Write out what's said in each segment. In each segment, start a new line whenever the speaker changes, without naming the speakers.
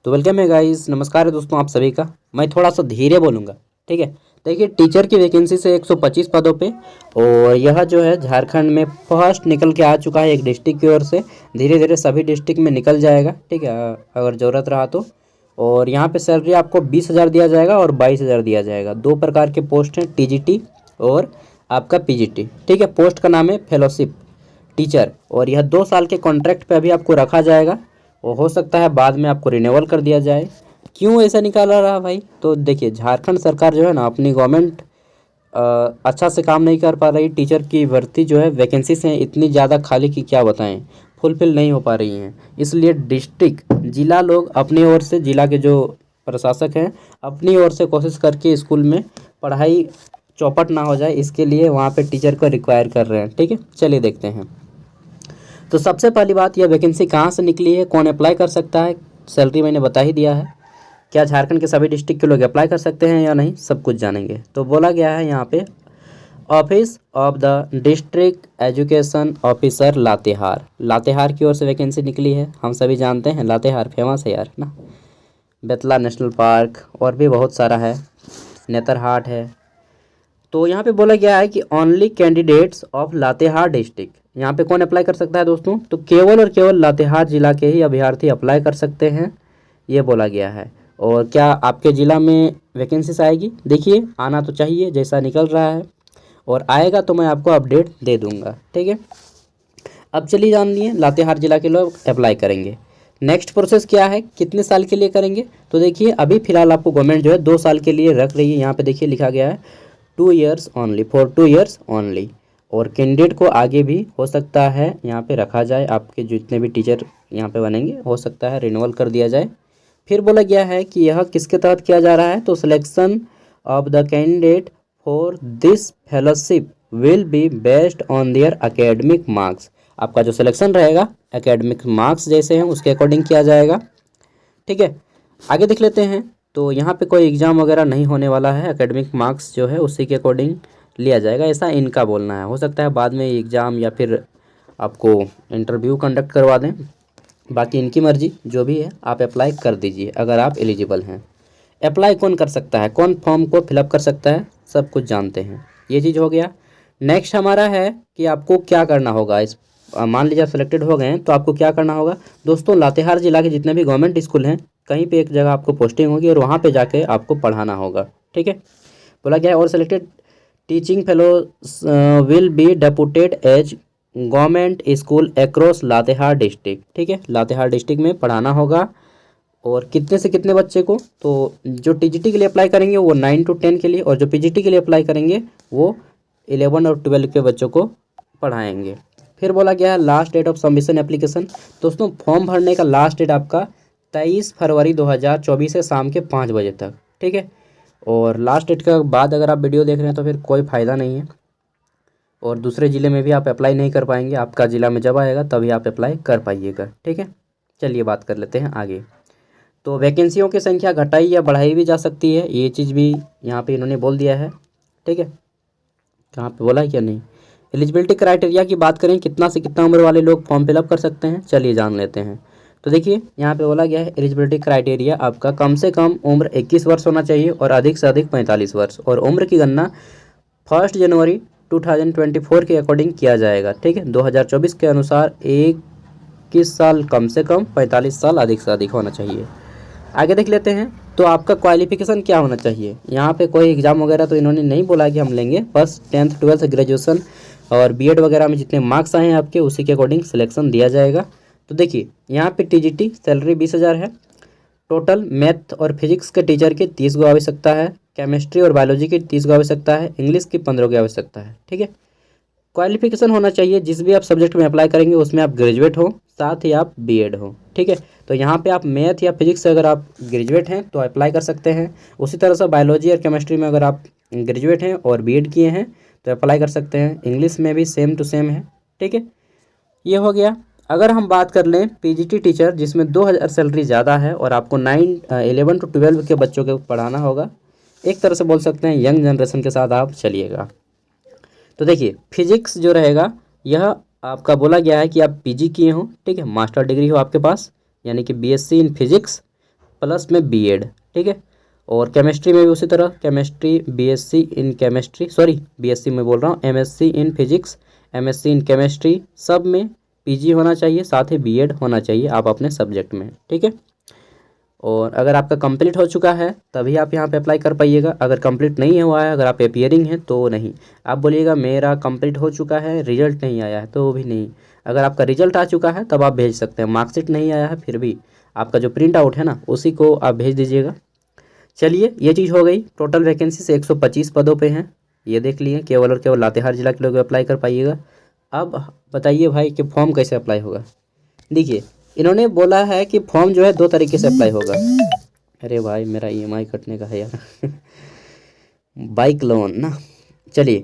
तो वेलकम है गाइस, नमस्कार है दोस्तों आप सभी का। मैं थोड़ा सा धीरे बोलूँगा, ठीक है। देखिए, टीचर की वैकेंसी से 125 पदों पे, और यह जो है झारखंड में फर्स्ट निकल के आ चुका है एक डिस्ट्रिक्ट की ओर से। धीरे धीरे सभी डिस्ट्रिक्ट में निकल जाएगा, ठीक है, अगर ज़रूरत रहा तो। और यहाँ पे सैलरी आपको 20,000 दिया जाएगा और 22,000 दिया जाएगा। दो प्रकार के पोस्ट हैं, टीजीटी और आपका पीजीटी, ठीक है। पोस्ट का नाम है फेलोशिप टीचर, और यह 2 साल के कॉन्ट्रैक्ट पे अभी आपको रखा जाएगा, और हो सकता है बाद में आपको रिन्यूअल कर दिया जाए। क्यों ऐसा निकाला रहा भाई? तो देखिए, झारखंड सरकार जो है ना, अपनी गवर्नमेंट अच्छा से काम नहीं कर पा रही। टीचर की भर्ती जो है, वैकेंसीज हैं इतनी ज़्यादा खाली कि क्या बताएं, फुलफिल नहीं हो पा रही हैं। इसलिए डिस्ट्रिक्ट जिला लोग अपनी ओर से, जिला के जो प्रशासक हैं अपनी ओर से कोशिश करके स्कूल में पढ़ाई चौपट ना हो जाए, इसके लिए वहाँ पे टीचर को रिक्वायर कर रहे हैं, ठीक है। चलिए देखते हैं। तो सबसे पहली बात, यह वैकेंसी कहाँ से निकली है, कौन अप्लाई कर सकता है। सैलरी मैंने बता ही दिया है। क्या झारखंड के सभी डिस्ट्रिक्ट के लोग अप्लाई कर सकते हैं या नहीं, सब कुछ जानेंगे। तो बोला गया है यहाँ पे, office of the district education officer Latehar, Latehar की ओर से वैकेंसी निकली है। हम सभी जानते हैं लातेहार फेमस है यार ना, बेतला नेशनल पार्क और भी बहुत सारा है, नेतरहाट है। तो यहाँ पे बोला गया है कि only candidates of Latehar district, यहाँ पे कौन अप्लाई कर सकता है दोस्तों? तो केवल और केवल लातेहार जिला के ही अभ्यर्थी अप्लाई कर सकते हैं, ये बोला गया है। और क्या आपके ज़िला में वैकेंसीज आएगी? देखिए, आना तो चाहिए, जैसा निकल रहा है, और आएगा तो मैं आपको अपडेट दे दूंगा, ठीक है। अब चलिए जान लिए, लातेहार जिला के लोग अप्लाई करेंगे। नेक्स्ट प्रोसेस क्या है, कितने साल के लिए करेंगे? तो देखिए, अभी फिलहाल आपको गवर्नमेंट जो है 2 साल के लिए रख रही है। यहाँ पे देखिए लिखा गया है 2 years only, for 2 years only. और कैंडिडेट को आगे भी हो सकता है यहाँ पे रखा जाए। आपके जितने भी टीचर यहाँ पे बनेंगे, हो सकता है रिन्यूअल कर दिया जाए। फिर बोला गया है कि यह किसके तहत किया जा रहा है, तो selection of the candidate for this fellowship will be based on their academic marks. आपका जो सिलेक्शन रहेगा एकेडमिक मार्क्स जैसे हैं उसके अकॉर्डिंग किया जाएगा, ठीक है। आगे देख लेते हैं। तो यहाँ पे कोई एग्ज़ाम वगैरह नहीं होने वाला है, एकेडमिक मार्क्स जो है उसी के अकॉर्डिंग लिया जाएगा, ऐसा इनका बोलना है। हो सकता है बाद में एग्ज़ाम या फिर आपको इंटरव्यू कंडक्ट करवा दें, बाकी इनकी मर्जी, जो भी है आप अप्लाई कर दीजिए अगर आप एलिजिबल हैं। अप्लाई कौन कर सकता है, कौन फॉर्म को फिलअप कर सकता है, सब कुछ जानते हैं। ये चीज़ हो गया। नेक्स्ट हमारा है कि आपको क्या करना होगा। इस मान लीजिए आप सिलेक्टेड हो गए हैं, तो आपको क्या करना होगा दोस्तों? लातेहार जिला के जितने भी गवर्नमेंट स्कूल हैं, कहीं पे एक जगह आपको पोस्टिंग होगी और वहाँ पे जाके आपको पढ़ाना होगा, ठीक है। बोला गया है, और selected teaching fellow will be deputed as government school across Latehar district, ठीक है। लातेहार डिस्ट्रिक्ट में पढ़ाना होगा। और कितने से कितने बच्चे को? तो जो टीजीटी के लिए अप्लाई करेंगे वो 9 to 10 के लिए, और जो पीजीटी के लिए अप्लाई करेंगे वो 11 और 12 के बच्चों को पढ़ाएंगे। फिर बोला गया है last date of submission application. दोस्तों, फॉर्म भरने का लास्ट डेट आपका 23 फरवरी 2024 है, शाम के 5 बजे तक, ठीक है। और लास्ट डेट के बाद अगर आप वीडियो देख रहे हैं तो फिर कोई फ़ायदा नहीं है, और दूसरे ज़िले में भी आप अप्लाई नहीं कर पाएंगे। आपका ज़िला में जब आएगा तभी आप अप्लाई कर पाइएगा, ठीक है। चलिए बात कर लेते हैं आगे। तो वैकेंसियों की संख्या घटाई या बढ़ाई भी जा सकती है, ये चीज़ भी यहाँ पे इन्होंने बोल दिया है, ठीक है। कहाँ पे बोला है क्या नहीं। एलिजिबिलिटी क्राइटेरिया की बात करें, कितना से कितना उम्र वाले लोग फॉर्म फिलअप कर सकते हैं, चलिए जान लेते हैं। तो देखिए, यहाँ पे बोला गया है एलिजिबिलिटी क्राइटेरिया आपका कम से कम उम्र 21 वर्ष होना चाहिए और अधिक से अधिक 45 वर्ष। और उम्र की गणना 1 जनवरी 2024 के अकॉर्डिंग किया जाएगा, ठीक है। 2024 के अनुसार 21 साल कम से कम, 45 साल अधिक से अधिक होना चाहिए। आगे देख लेते हैं। तो आपका क्वालिफिकेशन क्या होना चाहिए? यहाँ पे कोई एग्ज़ाम वगैरह तो इन्होंने नहीं बोला कि हम लेंगे, बस 10th 12th ग्रेजुएशन और बीएड वगैरह में जितने मार्क्स आए हैं आपके, उसी के अकॉर्डिंग सिलेक्शन दिया जाएगा। तो देखिए, यहाँ पे टीजीटी सैलरी 20,000 है। टोटल मैथ और फिजिक्स के टीचर की 30 गो आवश्यकता है, केमिस्ट्री और बायोलॉजी की 30 गो आवश्यकता है, इंग्लिश की 15 की आवश्यकता है, ठीक है। क्वालिफिकेशन होना चाहिए जिस भी आप सब्जेक्ट में अप्लाई करेंगे उसमें आप ग्रेजुएट हो, साथ ही आप बीएड हो, ठीक है। तो यहाँ पे आप मैथ या फिजिक्स से अगर आप ग्रेजुएट हैं तो अप्लाई कर सकते हैं। उसी तरह से बायोलॉजी और केमिस्ट्री में अगर आप ग्रेजुएट हैं और बीएड किए हैं तो अप्लाई कर सकते हैं। इंग्लिश में भी सेम टू सेम है, ठीक है। ये हो गया। अगर हम बात कर लें पीजीटी टीचर, जिसमें 2,000 सैलरी ज़्यादा है और आपको 11 to 12 के बच्चों को पढ़ाना होगा, एक तरह से बोल सकते हैं यंग जनरेशन के साथ आप चलिएगा। तो देखिए, फिजिक्स जो रहेगा यह आपका बोला गया है कि आप पीजी किए हो, ठीक है, मास्टर डिग्री हो आपके पास, यानी कि बीएससी इन फिजिक्स प्लस में बीएड, ठीक है। और केमिस्ट्री में भी उसी तरह, chemistry BSc in chemistry, sorry BSc में बोल रहा हूँ, MSc in physics, MSc in chemistry, सब में पीजी होना चाहिए, साथ ही बीएड होना चाहिए आप अपने सब्जेक्ट में, ठीक है। और अगर आपका कंप्लीट हो चुका है तभी आप यहाँ पे अप्लाई कर पाइएगा। अगर कंप्लीट नहीं हुआ है, अगर आप अपियरिंग हैं तो नहीं। आप बोलिएगा मेरा कंप्लीट हो चुका है, रिजल्ट नहीं आया है, तो वो भी नहीं। अगर आपका रिजल्ट आ चुका है तब आप भेज सकते हैं। मार्कशीट नहीं आया है फिर भी आपका जो प्रिंट आउट है ना, उसी को आप भेज दीजिएगा। चलिए, ये चीज़ हो गई। टोटल वैकेंसी से 125 पदों पे हैं, ये देख लिए। केवल और केवल लातेहार जिला के लोग अप्लाई कर पाइएगा। अब बताइए भाई कि फॉर्म कैसे अप्लाई होगा। देखिए, इन्होंने बोला है कि फॉर्म जो है 2 तरीके से अप्लाई होगा। अरे भाई, मेरा ईएमआई कटने का है यार बाइक लोन ना। चलिए,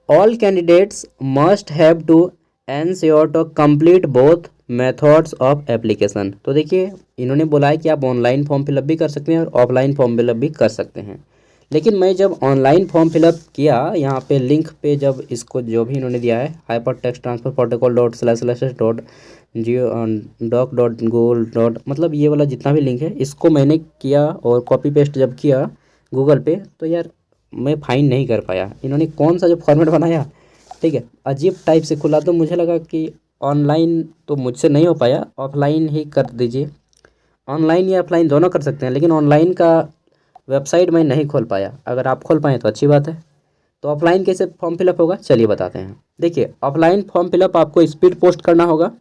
all candidates must have to ensure to complete both methods of application. तो देखिए, इन्होंने बोला है कि आप ऑनलाइन फॉर्म फिलअप भी कर सकते हैं और ऑफलाइन फॉर्म फिलअप भी कर सकते हैं। लेकिन मैं जब ऑनलाइन फॉर्म फिलअप किया, यहाँ पे लिंक पे जब इसको जो भी इन्होंने दिया है, hyper text transfer protocol .//.gov.gov. मतलब ये वाला जितना भी लिंक है, इसको मैंने किया और कॉपी पेस्ट जब किया गूगल पे, तो यार मैं फाइंड नहीं कर पाया। इन्होंने कौन सा जो फॉर्मेट बनाया, ठीक है, अजीब टाइप से खुला। तो मुझे लगा कि ऑनलाइन तो मुझसे नहीं हो पाया, ऑफलाइन ही कर दीजिए। ऑनलाइन या ऑफलाइन दोनों कर सकते हैं, लेकिन ऑनलाइन का वेबसाइट मैं नहीं खोल पाया। अगर आप खोल पाएँ तो अच्छी बात है। तो ऑफलाइन कैसे फॉर्म फिलअप होगा, चलिए बताते हैं। देखिए, ऑफलाइन फॉर्म फिलअप आपको स्पीड पोस्ट करना होगा,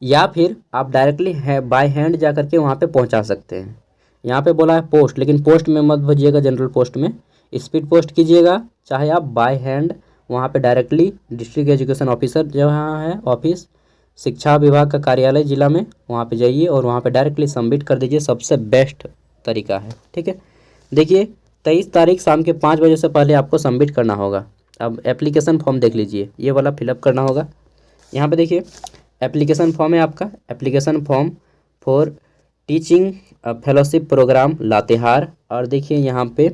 या फिर आप डायरेक्टली बाय हैंड जा करके वहाँ पे पहुँचा सकते हैं। यहाँ पे बोला है पोस्ट, लेकिन पोस्ट में मत भेजिएगा, जनरल पोस्ट में स्पीड पोस्ट कीजिएगा। चाहे आप बाय हैंड वहाँ पे डायरेक्टली डिस्ट्रिक्ट एजुकेशन ऑफिसर जहाँ है ऑफिस, शिक्षा विभाग का कार्यालय जिला में, वहाँ पे जाइए और वहाँ पे डायरेक्टली सबमिट कर दीजिए। सबसे बेस्ट तरीका है, ठीक है। देखिए, 23 तारीख शाम के 5 बजे से पहले आपको सबमिट करना होगा। अब एप्लीकेशन फॉर्म देख लीजिए, ये वाला फिलअप करना होगा। यहाँ पे देखिए, एप्लीकेशन फॉर्म है आपका, application form for teaching fellowship programme Latehar. और देखिए यहाँ पे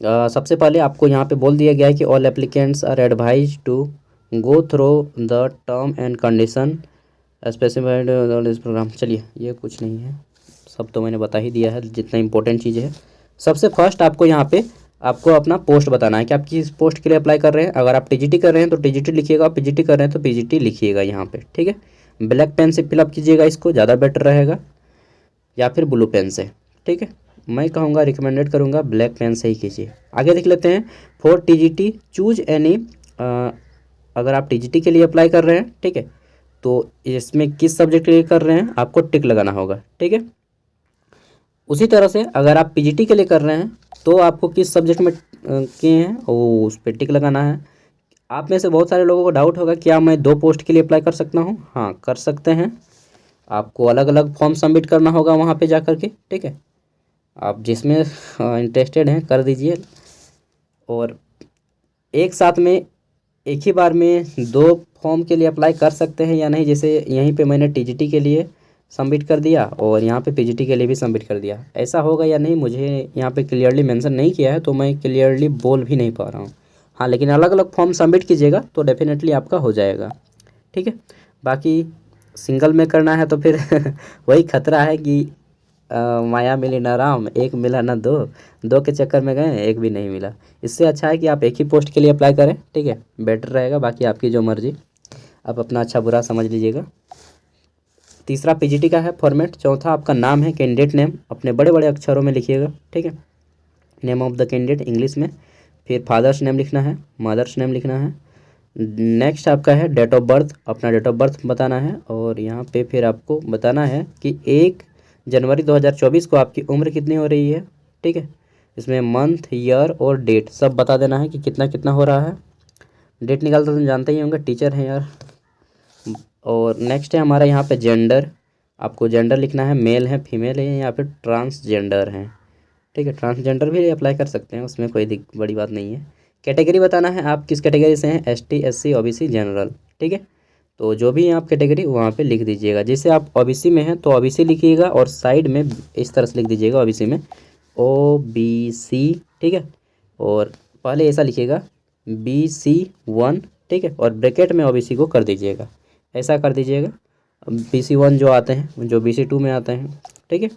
सबसे पहले आपको यहाँ पे बोल दिया गया है कि all applicants are advise to go through the term and condition specified this programme. चलिए, ये कुछ नहीं है, सब तो मैंने बता ही दिया है जितना इंपॉर्टेंट चीज़ है। सबसे फर्स्ट आपको यहाँ पे आपको अपना पोस्ट बताना है कि आप किस पोस्ट के लिए अप्लाई कर रहे हैं। अगर आप टीजीटी कर रहे हैं तो टीजीटी लिखिएगा, पीजीटी कर रहे हैं तो पीजीटी लिखिएगा यहाँ पे, ठीक है। ब्लैक पेन से फिलअप कीजिएगा, इसको ज़्यादा बेटर रहेगा, या फिर ब्लू पेन से, ठीक है। मैं कहूँगा, रिकमेंडेड करूँगा ब्लैक पेन से ही कीजिए। आगे देख लेते हैं। फॉर टीजीटी चूज एनी, अगर आप टीजीटी के लिए अप्लाई कर रहे हैं, ठीक है, तो इसमें किस सब्जेक्ट के लिए कर रहे हैं आपको टिक लगाना होगा, ठीक है। उसी तरह से अगर आप पीजीटी के लिए कर रहे हैं तो आपको किस सब्जेक्ट में किए हैं वो उस पर टिक लगाना है। आप में से बहुत सारे लोगों को डाउट होगा, क्या मैं 2 पोस्ट के लिए अप्लाई कर सकता हूँ? हाँ, कर सकते हैं। आपको अलग अलग फॉर्म सबमिट करना होगा वहाँ पे जा कर के, ठीक है। आप जिसमें इंटरेस्टेड हैं कर दीजिए, और एक साथ में एक ही बार में 2 फॉर्म के लिए अप्लाई कर सकते हैं या नहीं। जैसे यहीं पे मैंने टीजीटी के लिए सबमिट कर दिया और यहाँ पे पीजीटी के लिए भी सबमिट कर दिया, ऐसा होगा या नहीं मुझे यहाँ पे क्लियरली मेंशन नहीं किया है, तो मैं क्लियरली बोल भी नहीं पा रहा हूँ। हाँ, लेकिन अलग अलग फॉर्म सबमिट कीजिएगा तो डेफिनेटली आपका हो जाएगा, ठीक है। बाकी सिंगल में करना है तो फिर वही खतरा है कि माया मिली ना राम, एक मिला ना दो, 2 के चक्कर में गए, एक भी नहीं मिला। इससे अच्छा है कि आप एक ही पोस्ट के लिए अप्लाई करें, ठीक है, बेटर रहेगा। बाकी आपकी जो मर्जी, आप अपना अच्छा बुरा समझ लीजिएगा। तीसरा पीजीटी का है फॉर्मेट। चौथा आपका नाम है, कैंडिडेट नेम, अपने बड़े बड़े अक्षरों में लिखिएगा, ठीक है। Name of the candidate English में, फिर फादर्स नेम लिखना है, मदर्स नेम लिखना है। नेक्स्ट आपका है डेट ऑफ बर्थ, अपना डेट ऑफ बर्थ बताना है, और यहाँ पे फिर आपको बताना है कि 1 जनवरी 2024 को आपकी उम्र कितनी हो रही है, ठीक है। इसमें मंथ, ईयर और डेट सब बता देना है कि कितना कितना हो रहा है। डेट निकालते तो जानते ही होंगे, टीचर हैं यार। और नेक्स्ट है हमारा यहाँ पे जेंडर, आपको जेंडर लिखना है, मेल है, फीमेल है, या फिर ट्रांसजेंडर हैं, ठीक है। ट्रांसजेंडर भी अप्लाई कर सकते हैं, उसमें कोई बड़ी बात नहीं है। कैटेगरी बताना है, आप किस कैटेगरी से हैं, एसटी, एससी, ओबीसी, जनरल, ठीक है। तो जो भी आप कैटेगरी वहाँ पे लिख दीजिएगा। जैसे आप ओबीसी में हैं तो ओबीसी लिखिएगा, और साइड में इस तरह से लिख दीजिएगा ओबीसी में ओबीसी, ठीक है। और पहले ऐसा लिखिएगा BC1, ठीक है, और ब्रैकेट में ओबीसी को कर दीजिएगा, ऐसा कर दीजिएगा। BC1 जो आते हैं, जो BC2 में आते हैं, ठीक है।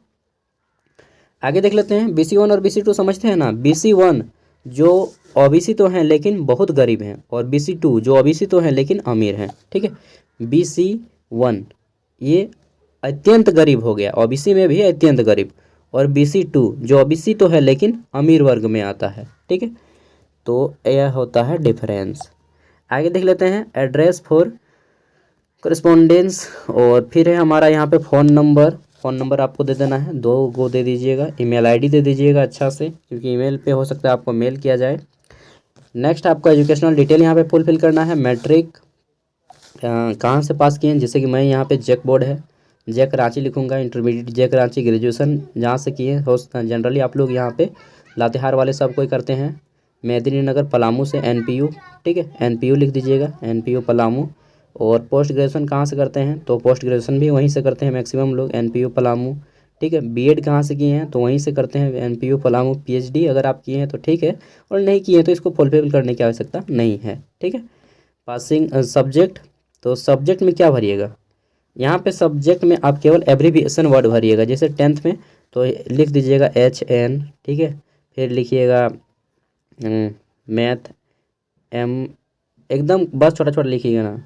आगे देख लेते हैं BC1 और BC2 समझते हैं ना। BC1 जो OBC तो हैं लेकिन बहुत गरीब हैं, और BC2 जो OBC तो हैं लेकिन अमीर हैं, ठीक है। BC1 ये अत्यंत गरीब हो गया, OBC में भी अत्यंत गरीब, और BC2 जो OBC तो है लेकिन अमीर वर्ग में आता है, ठीक है। तो यह होता है डिफरेंस। आगे देख लेते हैं एड्रेस फॉर करस्पॉन्डेंस, और फिर है हमारा यहाँ पे फ़ोन नंबर आपको दे देना है, 2 गो दे दीजिएगा। ईमेल आईडी दे दीजिएगा अच्छा से, क्योंकि ईमेल पे हो सकता है आपको मेल किया जाए। नेक्स्ट आपका एजुकेशनल डिटेल यहाँ पे फुलफिल करना है। मैट्रिक कहाँ से पास किए हैं, जैसे कि मैं यहाँ पे जैक बोर्ड है, जैक रांची लिखूँगा, इंटरमीडिएट जैक रांची, ग्रेजुएशन जहाँ से किए हो जनरली आप लोग यहाँ पे लातेहार वाले सब कोई करते हैं। मेदिनीनगर पलामू से NPU, ठीक है, NPU लिख दीजिएगा, NPU पलामू। और पोस्ट ग्रेजुएशन कहाँ से करते हैं, तो पोस्ट ग्रेजुएशन भी वहीं से करते हैं मैक्सिमम लोग, NPU पलामू, ठीक है। बीएड कहाँ से किए हैं, तो वहीं से करते हैं NPU पलामू। PhD अगर आप किए हैं तो ठीक है, और नहीं किए हैं तो इसको फुलफिल करने की आवश्यकता नहीं है, ठीक है। पासिंग सब्जेक्ट, तो सब्जेक्ट में क्या भरिएगा, यहाँ पे सब्जेक्ट में आप केवल एब्रीविएशन वर्ड भरिएगा। जैसे 10th में तो लिख दीजिएगा HN, ठीक है। फिर लिखिएगा मैथ M, एकदम बस छोटा छोटा लिखिएगा ना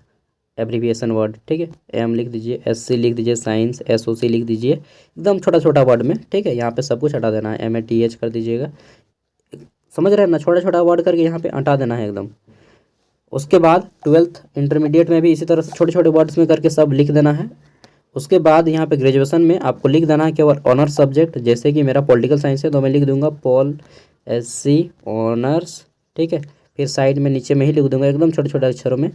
एब्रीविएशन वर्ड, ठीक है। M लिख दीजिए, SC लिख दीजिए, साइंस SOC लिख दीजिए, एकदम छोटा छोटा वर्ड में, ठीक है। यहाँ पे सब कुछ हटा देना है, MATH कर दीजिएगा, समझ रहे हैं ना, छोटा छोटा वर्ड करके यहाँ पे हटा देना है एकदम। उसके बाद 12th इंटरमीडिएट में भी इसी तरह से छोटे छोटे वर्ड्स में करके सब लिख देना है। उसके बाद यहाँ पे ग्रेजुएशन में आपको लिख देना है केवल ऑनर्स सब्जेक्ट, जैसे कि मेरा पॉलिटिकल साइंस है तो मैं लिख दूंगा पॉल SC ऑनर्स, ठीक है। फिर साइड में नीचे में ही लिख दूंगा एकदम छोटे छोटे अक्षरों में,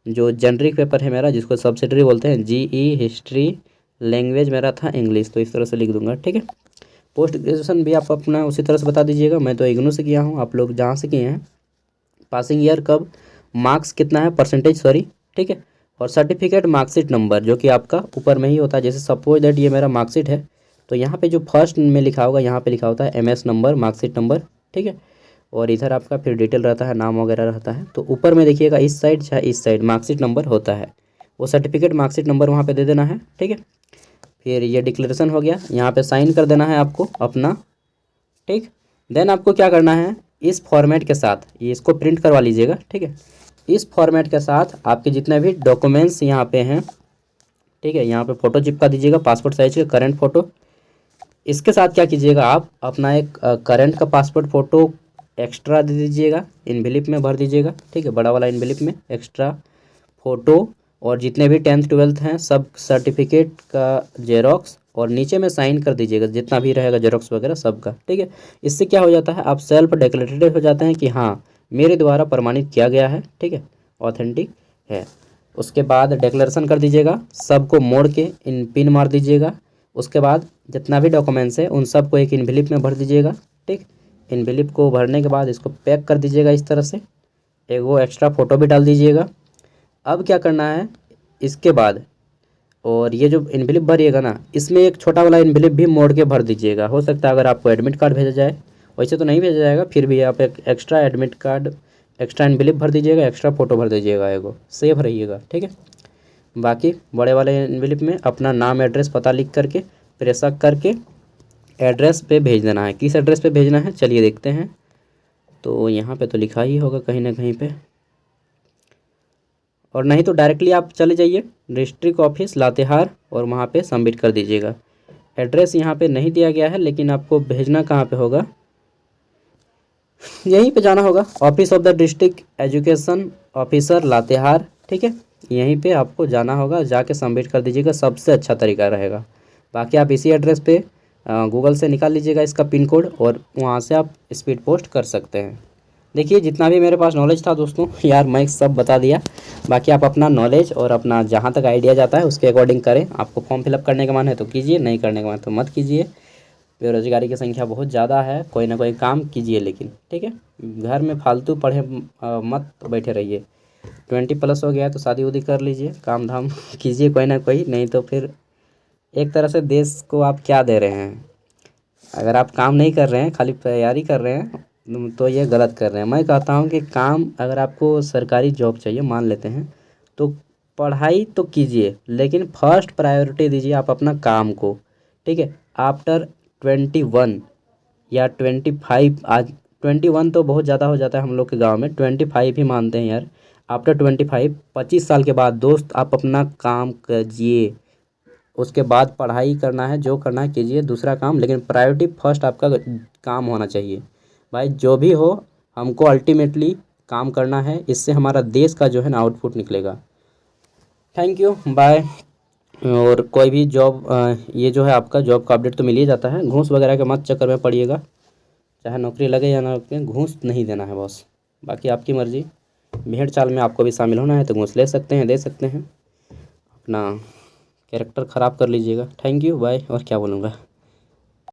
जो जेनरिक पेपर है मेरा जिसको सब्सिडरी बोलते हैं, GE हिस्ट्री, लैंग्वेज मेरा था इंग्लिश, तो इस तरह से लिख दूंगा, ठीक है। पोस्ट ग्रेजुएशन भी आप अपना उसी तरह से बता दीजिएगा। मैं तो इग्नू से किया हूँ, आप लोग जहाँ से किए हैं। पासिंग ईयर कब, मार्क्स कितना है, परसेंटेज सॉरी, ठीक है। और सर्टिफिकेट मार्कशीट नंबर जो कि आपका ऊपर में ही होता है। जैसे सपोज दैट ये मेरा मार्कशीट है, तो यहाँ पे जो फर्स्ट में लिखा होगा यहाँ पे लिखा होता है MS नंबर, मार्कशीट नंबर, ठीक है। और इधर आपका फिर डिटेल रहता है, नाम वगैरह रहता है। तो ऊपर में देखिएगा इस साइड चाहे इस साइड मार्कशीट नंबर होता है, वो सर्टिफिकेट मार्कशीट नंबर वहाँ पे दे देना है, ठीक है। फिर ये डिक्लेरेशन हो गया, यहाँ पे साइन कर देना है आपको अपना, ठीक। देन आपको क्या करना है, इस फॉर्मेट के साथ ये इसको प्रिंट करवा लीजिएगा, ठीक है। इस फॉर्मेट के साथ आपके जितने भी डॉक्यूमेंट्स यहाँ पे हैं, ठीक है, यहाँ पे फ़ोटो चिपका दीजिएगा, पासपोर्ट साइज का करंट फ़ोटो। इसके साथ क्या कीजिएगा, आप अपना एक करंट का पासपोर्ट फ़ोटो एक्स्ट्रा दे दीजिएगा, इन्वेलप में भर दीजिएगा, ठीक है, बड़ा वाला इन्वेलप में एक्स्ट्रा फ़ोटो, और जितने भी 10th 12th हैं सब सर्टिफिकेट का जेरोक्स, और नीचे में साइन कर दीजिएगा जितना भी रहेगा जेरोक्स वगैरह सबका, ठीक है। इससे क्या हो जाता है, आप सेल्फ डिक्लेरेटेड हो जाते हैं कि हाँ मेरे द्वारा प्रमाणित किया गया है, ठीक है, ऑथेंटिक है। उसके बाद डिक्लेरेशन कर दीजिएगा, सबको मोड़ के इन पिन मार दीजिएगा। उसके बाद जितना भी डॉक्यूमेंट्स है उन सबको एक इन्वेलप में भर दीजिएगा, ठीक। इन्वेलप को भरने के बाद इसको पैक कर दीजिएगा इस तरह से, एक वो एक्स्ट्रा फ़ोटो भी डाल दीजिएगा। अब क्या करना है इसके बाद, और ये जो इन्वेलप भरिएगा ना, इसमें एक छोटा वाला इन्वेलप भी मोड़ के भर दीजिएगा। हो सकता है अगर आपको एडमिट कार्ड भेजा जाए, वैसे तो नहीं भेजा जाएगा, फिर भी आप एक extra admit card, extra envelope भर दीजिएगा, एक्स्ट्रा फ़ोटो भर दीजिएगा, एगो सेफ रहिएगा, ठीक है। बाकी बड़े वाले इन्वेलप में अपना नाम एड्रेस पता लिख करके प्रेशक करके एड्रेस पे भेज देना है। किस एड्रेस पे भेजना है चलिए देखते हैं। तो यहाँ पे तो लिखा ही होगा कहीं ना कहीं पे, और नहीं तो डायरेक्टली आप चले जाइए डिस्ट्रिक्ट ऑफिस लातेहार और वहाँ पे सबमिट कर दीजिएगा। एड्रेस यहाँ पे नहीं दिया गया है, लेकिन आपको भेजना कहाँ पे होगा, यहीं पे जाना होगा, office of the district education officer Latehar, ठीक है। यहीं पे आपको जाना होगा, जाके सबमिट कर दीजिएगा, सबसे अच्छा तरीका रहेगा। बाकी आप इसी एड्रेस पे गूगल से निकाल लीजिएगा इसका पिन कोड, और वहाँ से आप स्पीड पोस्ट कर सकते हैं। देखिए जितना भी मेरे पास नॉलेज था दोस्तों यार मैं सब बता दिया। बाकी आप अपना नॉलेज और अपना जहाँ तक आइडिया जाता है उसके अकॉर्डिंग करें। आपको फॉर्म फिलअप करने का मन है तो कीजिए, नहीं करने का मन तो मत कीजिए। बेरोजगारी की संख्या बहुत ज़्यादा है, कोई ना कोई काम कीजिए, लेकिन ठीक है, घर में फालतू पढ़े मत बैठे रहिए। 20+ हो गया है तो शादी उदी कर लीजिए, काम धाम कीजिए कोई ना कोई, नहीं तो फिर एक तरह से देश को आप क्या दे रहे हैं। अगर आप काम नहीं कर रहे हैं, खाली तैयारी कर रहे हैं, तो ये गलत कर रहे हैं। मैं कहता हूँ कि काम, अगर आपको सरकारी जॉब चाहिए मान लेते हैं, तो पढ़ाई तो कीजिए, लेकिन फर्स्ट प्रायोरिटी दीजिए आप अपना काम को, ठीक है। आफ्टर 21 या 25, आज 21 तो बहुत ज़्यादा हो जाता है हम लोग के गांव में, 25 ही मानते हैं यार। आफ्टर 25, 25 साल के बाद दोस्त आप अपना काम कीजिए। उसके बाद पढ़ाई करना है, जो करना है कीजिए, दूसरा काम, लेकिन प्रायोरिटी फर्स्ट आपका काम होना चाहिए। भाई जो भी हो, हमको अल्टीमेटली काम करना है, इससे हमारा देश का जो है ना आउटपुट निकलेगा। Thank you, bye. और कोई भी जॉब, ये जो है आपका जॉब का अपडेट तो मिल ही जाता है, घूस वगैरह के मत चक्कर में पड़िएगा। चाहे नौकरी लगे या ना लगे, घूस नहीं देना है बॉस, बाकी आपकी मर्ज़ी। भेड़ चाल में आपको भी शामिल होना है तो घूस ले सकते हैं, दे सकते हैं, अपना कैरेक्टर ख़राब कर लीजिएगा। Thank you, bye. और क्या बोलूँगा।